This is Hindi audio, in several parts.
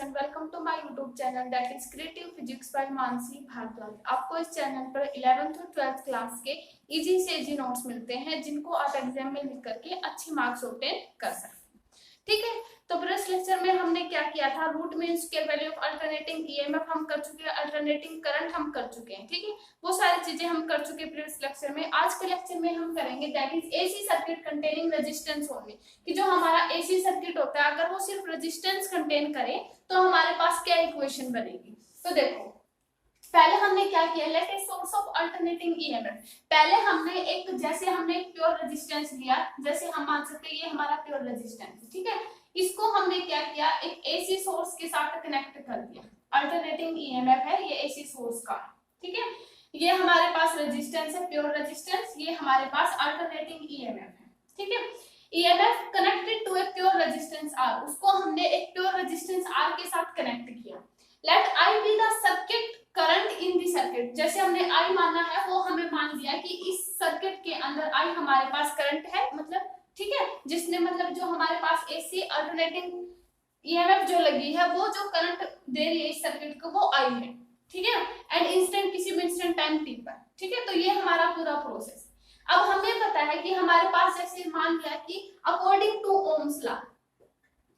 And welcome to my YouTube channel that is creative physics by Mansi Bhardwaj. आपको इस चैनल पर 11th और 12th क्लास के इजी से इजी नोट्स मिलते हैं जिनको आप एग्जाम में लिख करके अच्छे मार्क्स ऑब्टेन कर सकते हैं। ठीक है, तो प्रीवियस लेक्चर में हमने क्या किया था, root mean square value of alternating EMF हम कर चुके हैं, अल्टरनेटिंग करंट हम कर चुके हैं। ठीक है, वो सारी चीजें हम कर चुके हैं प्रीवियस लेक्चर में। आज के लेक्चर में हम करेंगे that is AC circuit containing resistance only, कि जो हमारा एसी सर्किट होता है अगर वो सिर्फ रेजिस्टेंस कंटेन करे तो हमारे पास क्या इक्वेशन बनेगी। तो देखो पहले हमने क्या किया, let a source of alternating EMF. पहले हमने एक प्योर रेजिस्टेंस लिया, जैसे हम मान सकते हैं ये हमारा प्योर रेजिस्टेंस है। ठीक है, इसको हमने क्या किया, एक एसी सोर्स के साथ कनेक्ट कर दिया। अल्टरनेटिंग ईएमएफ है ये एसी सोर्स का। ठीक है, ये हमारे पास रेजिस्टेंस है, प्योर रेजिस्टेंस, ये हमारे पास अल्टरनेटिंग ईएमएफ है। ठीक है, EMF connected to a pure resistance R, उसको हमने एक प्योर रेजिस्टेंस आर के साथ कनेक्ट किया। Let I be the circuit current in the circuit, जैसे हमने आई माना है वो हमें मान लिया कि इस सर्किट के अंदर आई हमारे पास करंट है, मतलब ठीक है, जिसने मतलब जो हमारे पास एसी अल्टरनेटिंग ईएमएफ जो लगी है वो जो करंट दे रही है इस सर्किट को वो आई है। ठीक है, एंड इंस्टेंट किसी भी इंस्टेंट टाइम टी पर। ठीक है, तो ये हमारा पूरा प्रोसेस। अब हमें पता है कि हमारे पास जैसे मान लिया कि अकॉर्डिंग टू ओम्स लॉ,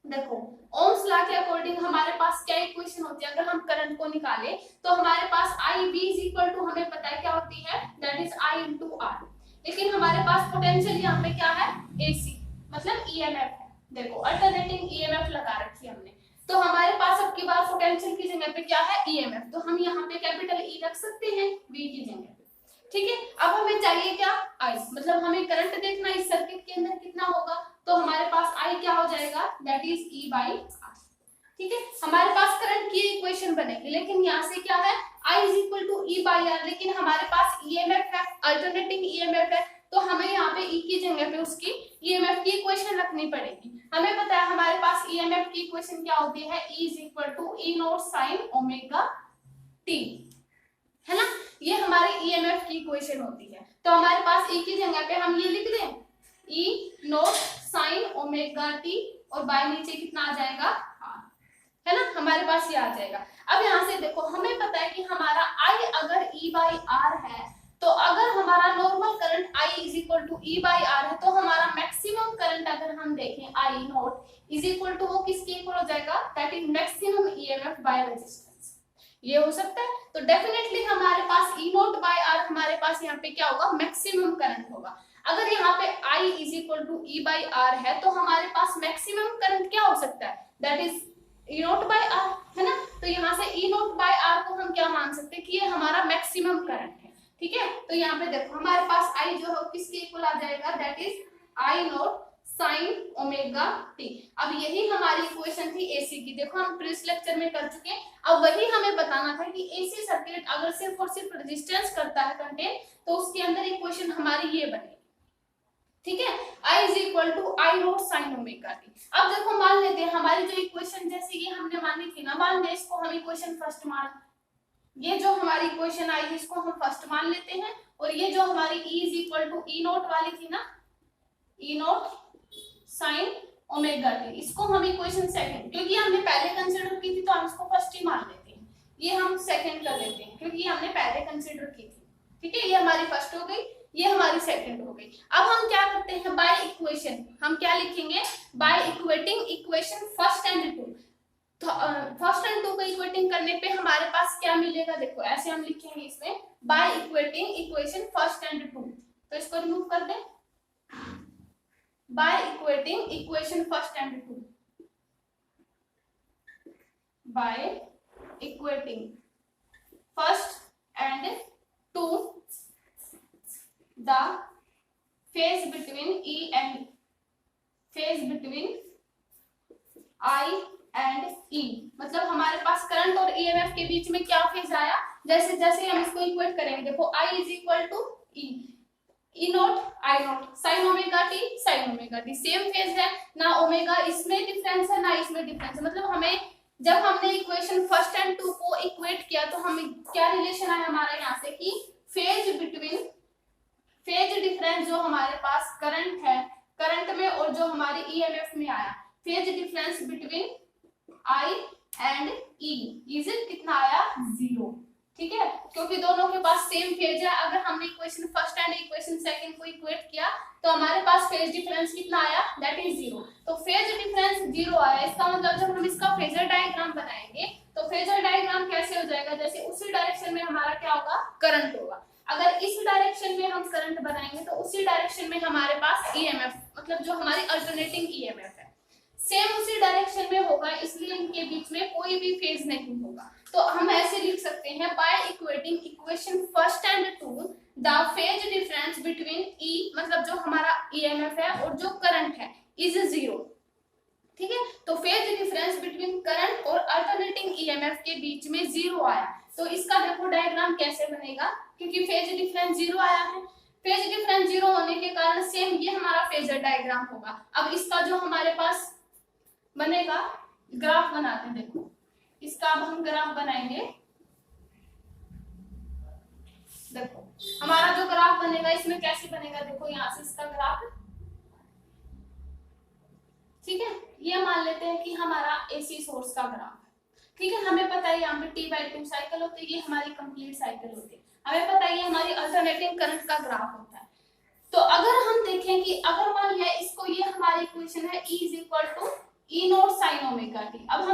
देखो ओम्स लॉ के अकॉर्डिंग हमारे पास क्या इक्वेशन होती है, अगर हम करंट को निकाले तो हमारे पास I b is equal to, हमें पता है क्या होती है, that is I into R. लेकिन हमारे पास पोटेंशियल यहाँ पे क्या है, एसी मतलब ईएमएफ है। देखो अल्टरनेटिंग ईएमएफ लगा रखी है हमने, तो हमारे पास अब की बार पोटेंशियल की जगह पे क्या है, ईएमएफ, तो हम यहाँ पे कैपिटल ई रख सकते हैं वी की जगह। ठीक है, अब हमें चाहिए क्या, आई, मतलब हमें करंट देखना इस सर्किट के अंदर कितना होगा, तो हमारे पास आई क्या हो जाएगा, that is E by R. ठीक है, हमारे पास करंट की इक्वेशन बनेगी, लेकिन यहाँ से क्या है, I is equal to E by R, लेकिन हमारे पास ईएमएफ है, अल्टरनेटिंग ईएमएफ है, तो हमें यहाँ पे ई की जगह पे उसकी ईएमएफ की इक्वेशन रखनी पड़ेगी। हमें पता है हमारे पास ईएमएफ की इक्वेशन क्या होती है, E is equal to E naught sine omega t, है ना, ये हमारे ईएमएफ की इक्वेशन होती है। तो हमारे पास ई की जगह पे हम ये लिख दें, ई नॉट साइन ओमेगा टी, और बाय नीचे कितना आ जाएगा, आर, है ना, हमारे पास ये आ जाएगा। अब यहाँ से देखो हमें पता है कि हमारा आई अगर ई बाई आर है, तो अगर हमारा normal current I is equal to E by R है, तो हमारा मैक्सिमम करंट अगर हम देखें I naught is equal to वो किसके इक्वल हो जाएगा, that is maximum EMF by resistance. ये हो सकता है, तो डेफिनेटली हमारे पास ई नॉट बाय आर, हमारे पास यहाँ पे क्या होगा, मैक्सिमम करंट होगा। अगर यहाँ पे I is equal to E by R है, तो हमारे पास मैक्सिमम करंट क्या हो सकता है, that is E naught by R, है ना, तो यहाँ से ई नॉट बाय आर को हम क्या मान सकते हैं कि ये हमारा मैक्सिमम करंट है। ठीक है, तो यहाँ पे देखो हमारे पास I जो है किसके इक्वल आ जाएगा, that is I naught sine omega t. अब यही हमारी इक्वेशन थी एसी की, देखो हम प्रीवियस लेक्चर में कर चुके हैं। अब वही हमें बताना था कि एसी सर्किट अगर सिर्फ और सिर्फ रेजिस्टेंस करता है कंटेन, तो उसके अंदर इक्वेशन हमारी ये बनेगी। ठीक है, I is equal to I naught sine omega t. अब देखो मान लेते हैं हमारी जो इक्वेशन जैसे ये हमने मानी थी ना, मान ले इसको हम इक्वेशन फर्स्ट मान, ये जो हमारी इक्वेशन आई इसको हम फर्स्ट मान लेते हैं, और ये जो हमारी E is equal to E naught वाली थी ना, E naught sine omega t, इसको हम इक्वेशन सेकंड, क्योंकि हमने पहले कंसीडर की थी तो हम इसको फर्स्ट ही मान लेते हैं, ये हम सेकंड कर लेते हैं क्योंकि हमने पहले कंसीडर की थी। ठीक है, ये हमारी फर्स्ट हो गई, ये हमारी सेकंड हो गई। अब हम क्या करते हैं, बाय इक्वेशन हम क्या लिखेंगे, by equating equation first and two. First and two को इक्वेटिंग करने पे हमारे पास क्या मिलेगा, देखो ऐसे हम लिखेंगे इसमें, by equating equation first and two, तो इसको रिमूव कर दें, by equating equation first and two, by equating first and two the phase between E and phase between I and E, मतलब हमारे पास करंट और ईएमएफ के बीच में क्या फेज आया, जैसे जैसे हम इसको इक्वेट करेंगे, देखो I is equal to E, E naught I naught sine omega t, sine omega t same phase है ना, ओमेगा इसमें डिफरेंस है ना इसमें डिफरेंस है, मतलब हमें जब हमने इक्वेशन फर्स्ट एंड टू को इक्वेट किया तो हमें क्या रिलेशन आया हमारा यहाँ से कि फेज बिटवीन, फेज डिफरेंस जो हमारे पास करंट है, करंट में और जो हमारी ईएमएफ में आया, phase difference between I and E is कितना आया 0, ठीक है, क्योंकि दोनों के पास सेम फेज है। अगर हमने equation first and equation second को इक्वेट किया तो हमारे पास फेज डिफरेंस कितना आया, दैट इज 0। तो फेज डिफरेंस 0 आया, इसका मतलब जब हम इसका फेजर डायग्राम बनाएंगे तो फेजर डायग्राम कैसे हो जाएगा, जैसे उसी डायरेक्शन में हमारा क्या होगा, करंट होगा। अगर इस डायरेक्शन में हम करंट बनाएंगे तो उसी डायरेक्शन में हमारे पास ईएमएफ, मतलब जो हमारी अल्टरनेटिंग ईएमएफ है, सेम उसी डायरेक्शन में होगा, इसलिए इनके बीच में कोई भी फेज नहीं होगा। तो हम ऐसे लिख सकते हैं, by equating equation first and two the phase difference between E, मतलब जो हमारा ईएमएफ है और जो करंट है, इज 0, ठीक है। तो फेज डिफरेंस बिटवीन करंट और अल्टरनेटिंग ईएमएफ के बीच में 0 आया, तो इसका देखो डायग्राम कैसे बनेगा, क्योंकि फेज डिफरेंस 0 आया है। फेज डिफरेंस 0 होने के कारण सेम ये हमारा फेजर डायग्राम होगा। अब इसका जो हमारे पास बनेगा, ग्राफ बनाते हैं, देखो इसका अब हम ग्राफ बनाएंगे। देखो हमारा जो ग्राफ बनेगा इसमें कैसे बनेगा, देखो यहाँ से इसका ग्राफ, ठीक है। ये मान लेते हैं कि हमारा एसी सोर्स का ग्राफ है, ठीक है। हमें पता है यहाँ पे T/2 साइकिल होती है, ये हमारी कंप्लीट साइकिल होती है। हमें पता है ये हमारी अल्टरनेटिंग करंट का ग्राफ होता है। तो अगर हम देखें कि अगर मान लिया इसको, ये हमारी इक्वेशन है E = E0 sin omega t। अब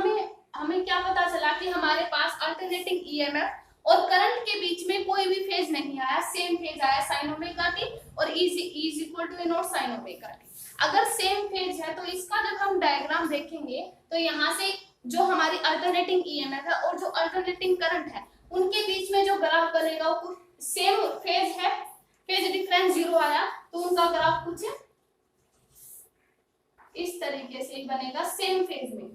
हमें क्या पता चला कि हमारे पास अल्टरनेटिंग ईएमएफ और करंट के बीच में कोई भी फेज नहीं आया, सेम फेज आया sin ओमेगा t, और E = E0 sin omega t। अगर सेम फेज है तो इसका जब हम डायग्राम देखेंगे तो यहाँ से जो हमारी अल्टरनेटिंग ईएमएफ है और जो अल्टरनेटिंग करंट है, उनके बीच में जो ग्राफ बनेगा वो सेम फेज है, फेज डिफरेंस 0 आया, तो उनका ग्राफ कुछ इस तरीके से बनेगा, सेम फेज में।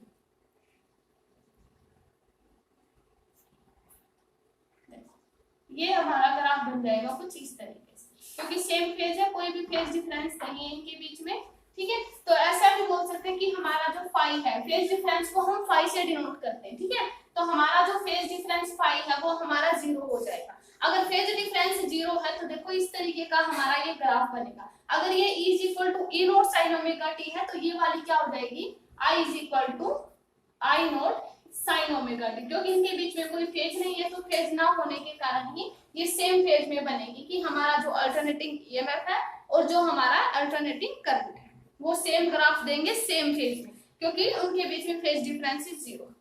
ये हमारा ग्राफ बन जाएगा कुछ इस तरीके से, क्योंकि सेम फेज है, कोई भी फेज डिफरेंस नहीं है इनके बीच में, ठीक है। तो ऐसा भी बोल सकते हैं कि हमारा जो फाई है, फेज डिफरेंस को हम फाई से डिनोट करते हैं, ठीक है। तो हमारा जो फेज डिफरेंस फाई है वो हमारा 0 हो जाएगा। अगर फेज डिफरेंस 0 है तो देखो इस तरीके का हमारा ये ग्राफ बनेगा। अगर ये E = E0 sin omega t है तो ये वाली क्या हो जाएगी, I = I0 sin omega t, क्योंकि इनके बीच में कोई फेज नहीं है, तो फेज ना होने के कारण ही ये सेम फेज में बनेगी कि हमारा जो अल्टरनेटिंग ईएमएफ है और जो हमारा अल्टरनेटिंग करंट है वो सेम ग्राफ देंगे, सेम फेज में, क्योंकि उनके बीच में फेज डिफरेंस 0,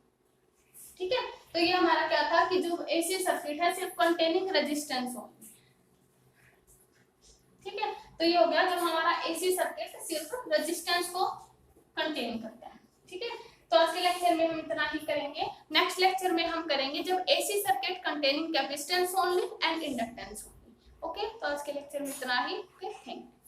ठीक है। तो ये हमारा क्या था कि जो एसी सर्किट है सिर्फ कंटेनिंग रेजिस्टेंस हो, ठीक है। तो ये हो गया जब हमारा एसी सर्किट सिर्फ रेजिस्टेंस को कंटेन करता है, ठीक है। तो आज के लेक्चर में हम इतना ही करेंगे। नेक्स्ट लेक्चर में हम करेंगे जब AC circuit containing capacitance only and inductance only. Okay, तो आज के लेक्चर में इतना ही। Thank you.